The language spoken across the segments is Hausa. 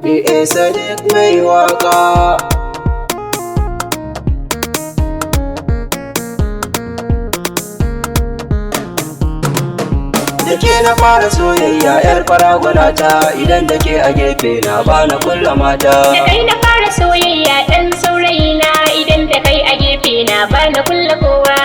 Sadiq mai waka. Da ke na fara soyayya yar faragwana ta, idan da ke a gefe na bana kulla mata. Da kai na fara soyayya ɗan saurayina, idan da kai a gefe na bana kulla kowa.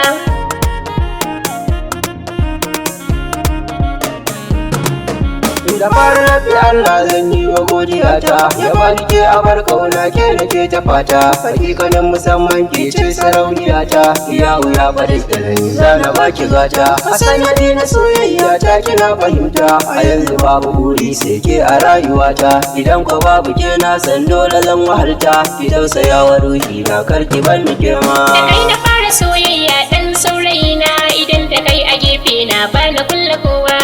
Da fara rafi Allah zan yi wa godiya ta, ya bani ke a bar kauna ke da ke ta fata. Hakikanin musamman ke ce sarauniya ta, ya wuya bari da ni zana baki gata. A sanadi na soyayya ta kina fahimta, a yanzu babu buri sai ke a rayuwata. Idan ko babu ke na san dole zan wahalta, ki tausaya wa ruhi na karki ban ni girma. Da kai na fara soyayya ɗan saurayina, idan da kai a gefe na bana kulla kowa.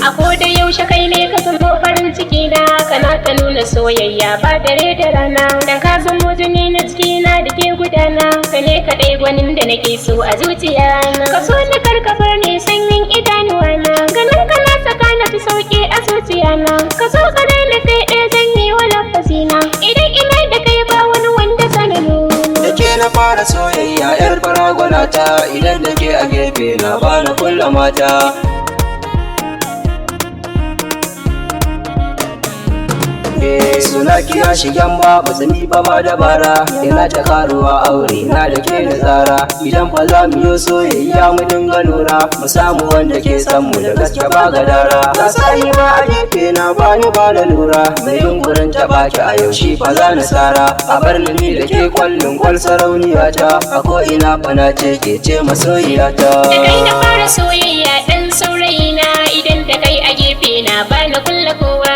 A koda yaushe kai ne ka zamo farin ciki na, kana ta nuna soyayya ba dare da rana. Dan ka zamo jini na cikina da ke gudana, ka ne kaɗai gwanin da nake so a zuciya na. Ka so ni karkafar ne sanyin idanuwa na, ganin ka na saka na fi sauki a zuciya na. Ka so ka daina kai ɗaya zan yi wa lafazina, idan ina da kai ba wani wanda zana nuna. Da ke na fara soyayya yar faragwana ta, idan da ke a gefe na bana kulla mata. Suna kina shigen ba sani ba ma dabara, ina ta karuwa aure na da ke da tsara. Idan fa za mu yi soyayya mu dinga lura, mu samu wanda ke san mu da gaske ba gadara. Ka sani ba a gefe na bani ba da lura, mai yunkurin ta baki a yaushe fa za na tsara. A bar ni da ke kwallon kwal sarauniya ta, a ko ina fa na ce ke ce masoyiya ta. Da kai na fara soyayya ɗan saurayina, idan da kai a gefe na bana kulla kowa.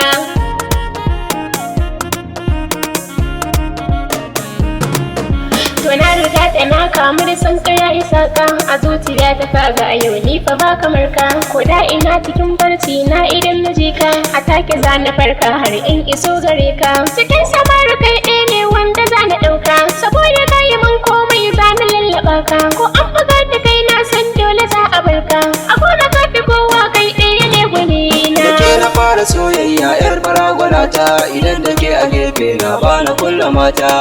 To na riga da na kamu da san kaya isaka, a zuciya ta kaga a yau ni fa ba kamar ka. Ko da ina cikin barci na idan na je ka, a take za na farka har in iso gare ka. Cikin samari kai ɗaya ne wanda za na ɗauka, saboda ka yi min komai za na lallaɓa ka. Ko an buga da kai na san dole za a bar ka, a gona ka fi kowa kai ɗaya ne gwani na. Da ke na fara soyayya yar faragwana ta, idan da ke a gefe na bana kulla mata.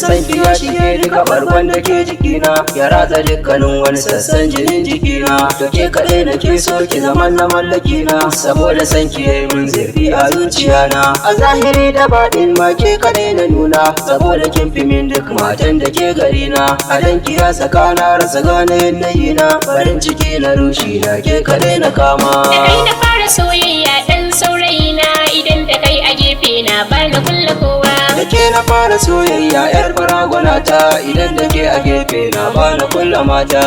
San ya shige duka barkon da ke jikina, ya ratsa dukkanin wani sassan jinin jikina. To ke kaɗai na ke so ki zaman na mallakina, saboda san ki yayi min zurfi a zuciyana. A zahiri da baɗin ma ke kaɗai na nuna, saboda kin fi min duk matan da ke garina. A dan ki ya saka na rasa gane yanayina, farin ciki na rushi na ke kaɗai na kama. Da kai na fara soyayya ɗan saurayina, idan da kai a gefe na bana kulla kowa. Da ke na fara soyayya yar faragwana ta, idan da ke a gefe na bana kulla mata.